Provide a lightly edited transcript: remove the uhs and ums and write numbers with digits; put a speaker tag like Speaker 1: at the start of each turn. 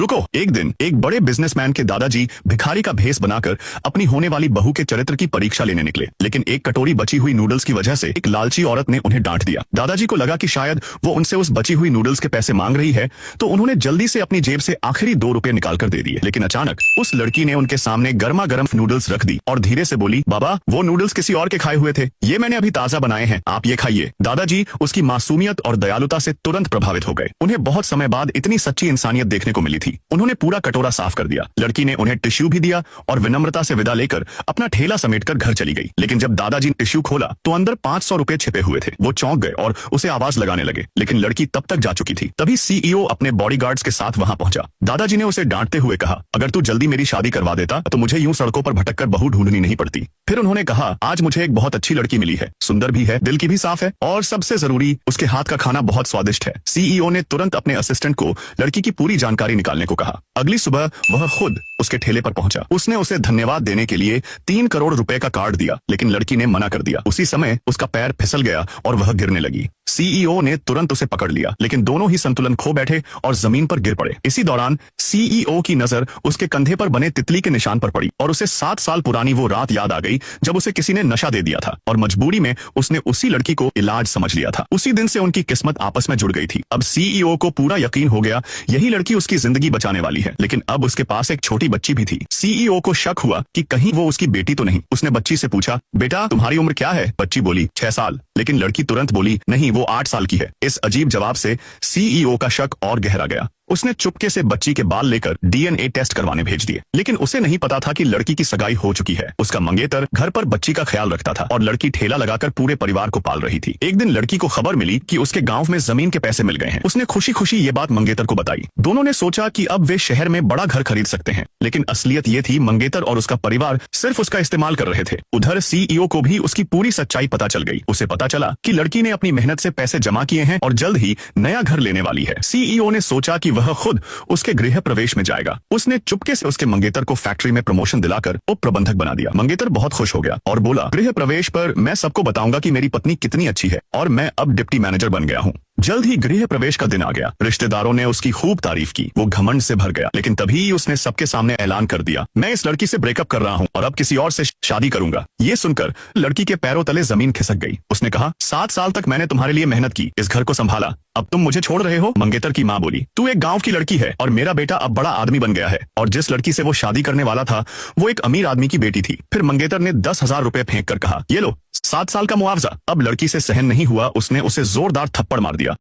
Speaker 1: रुको, एक दिन एक बड़े बिजनेसमैन के दादाजी भिखारी का भेष बनाकर अपनी होने वाली बहू के चरित्र की परीक्षा लेने निकले, लेकिन एक कटोरी बची हुई नूडल्स की वजह से एक लालची औरत ने उन्हें डांट दिया। दादाजी को लगा कि शायद वो उनसे उस बची हुई नूडल्स के पैसे मांग रही है, तो उन्होंने जल्दी से अपनी जेब से आखिरी 2 रुपए निकालकर दे दिए। लेकिन अचानक उस लड़की ने उनके सामने गर्मा गर्म नूडल्स रख दी और धीरे से बोली, बाबा वो नूडल्स किसी और के खाए हुए थे, ये मैंने अभी ताजा बनाए हैं, आप ये खाइए। दादाजी उसकी मासूमियत और दयालुता से तुरंत प्रभावित हो गए। उन्हें बहुत समय बाद इतनी सच्ची इंसानियत देखने को मिली थी। उन्होंने पूरा कटोरा साफ कर दिया। लड़की ने उन्हें टिश्यू भी दिया और विनम्रता से विदा लेकर अपना ठेला समेटकर घर चली गई। लेकिन जब दादाजी ने टिश्यू खोला तो अंदर 500 रुपए छिपे हुए थे। वो चौंक गए और उसे आवाज लगाने लगे, लेकिन लड़की तब तक जा चुकी थी। तभी सीईओ अपने बॉडीगार्ड्स के साथ वहां पहुंचा। दादाजी ने उसे डांटते हुए कहा, अगर तू जल्दी मेरी शादी करवा देता तो मुझे यूं सड़कों पर भटककर बहू ढूंढनी नहीं पड़ती। फिर उन्होंने कहा, आज मुझे एक बहुत अच्छी लड़की मिली है, सुंदर भी है, दिल की भी साफ है और सबसे जरूरी उसके हाथ का खाना बहुत स्वादिष्ट है। सीईओ ने तुरंत अपने असिस्टेंट को लड़की की पूरी जानकारी निकालने को कहा। अगली सुबह वह खुद उसके ठेले पर पहुंचा। उसने उसे धन्यवाद देने के लिए 3 करोड़ रुपए का कार्ड दिया, लेकिन लड़की ने मना कर दिया। उसी समय उसका पैर फिसल गया और वह गिरने लगी। सीईओ ने तुरंत उसे पकड़ लिया, लेकिन दोनों ही संतुलन खो बैठे और जमीन पर गिर पड़े। इसी दौरान सीईओ की नजर उसके कंधे पर बने तितली के निशान पर पड़ी और उसे 7 साल पुरानी वो रात याद आ गई जब उसे किसी ने नशा दे दिया था और मजबूरी में उसने उसी लड़की को इलाज समझ लिया था। उसी दिन से उनकी किस्मत आपस में जुड़ गई थी। अब सीईओ को पूरा यकीन हो गया यही लड़की उसकी जिंदगी बचाने वाली है, लेकिन अब उसके पास एक छोटी बच्ची भी थी। सीईओ को शक हुआ कि कहीं वो उसकी बेटी तो नहीं। उसने बच्ची से पूछा, बेटा तुम्हारी उम्र क्या है? बच्ची बोली, 6 साल। लेकिन लड़की तुरंत बोली, नहीं वो 8 साल की है। इस अजीब जवाब से सीईओ का शक और गहरा गया। उसने चुपके से बच्ची के बाल लेकर डीएनए टेस्ट करवाने भेज दिए, लेकिन उसे नहीं पता था कि लड़की की सगाई हो चुकी है। उसका मंगेतर घर पर बच्ची का ख्याल रखता था और लड़की ठेला लगाकर पूरे परिवार को पाल रही थी। एक दिन लड़की को खबर मिली कि उसके गांव में जमीन के पैसे मिल गए हैं। उसने खुशी खुशी ये बात मंगेतर को बताई। दोनों ने सोचा कि अब वे शहर में बड़ा घर खरीद सकते हैं, लेकिन असलियत ये थी मंगेतर और उसका परिवार सिर्फ उसका इस्तेमाल कर रहे थे। उधर सीईओ को भी उसकी पूरी सच्चाई पता चल गई। उसे पता चला कि लड़की ने अपनी मेहनत से पैसे जमा किए हैं और जल्द ही नया घर लेने वाली है। सीईओ ने सोचा कि वह खुद उसके गृह प्रवेश में जाएगा। उसने चुपके से उसके मंगेतर को फैक्ट्री में प्रमोशन दिलाकर उप प्रबंधक बना दिया। मंगेतर बहुत खुश हो गया और बोला, गृह प्रवेश पर मैं सबको बताऊंगा कि मेरी पत्नी कितनी अच्छी है और मैं अब डिप्टी मैनेजर बन गया हूँ। जल्द ही गृह प्रवेश का दिन आ गया। रिश्तेदारों ने उसकी खूब तारीफ की। वो घमंड से भर गया, लेकिन तभी उसने सबके सामने ऐलान कर दिया, मैं इस लड़की से ब्रेकअप कर रहा हूँ और अब किसी और से शादी करूंगा। ये सुनकर लड़की के पैरों तले जमीन खिसक गई। उसने कहा, 7 साल तक मैंने तुम्हारे लिए मेहनत की, इस घर को संभाला, अब तुम मुझे छोड़ रहे हो? मंगेतर की माँ बोली, तू एक गांव की लड़की है और मेरा बेटा अब बड़ा आदमी बन गया है और जिस लड़की से वो शादी करने वाला था वो एक अमीर आदमी की बेटी थी। फिर मंगेतर ने 10,000 रुपए फेंक कर कहा, ये लो 7 साल का मुआवजा। अब लड़की से सहन नहीं हुआ, उसने उसे जोरदार थप्पड़ मार दिया।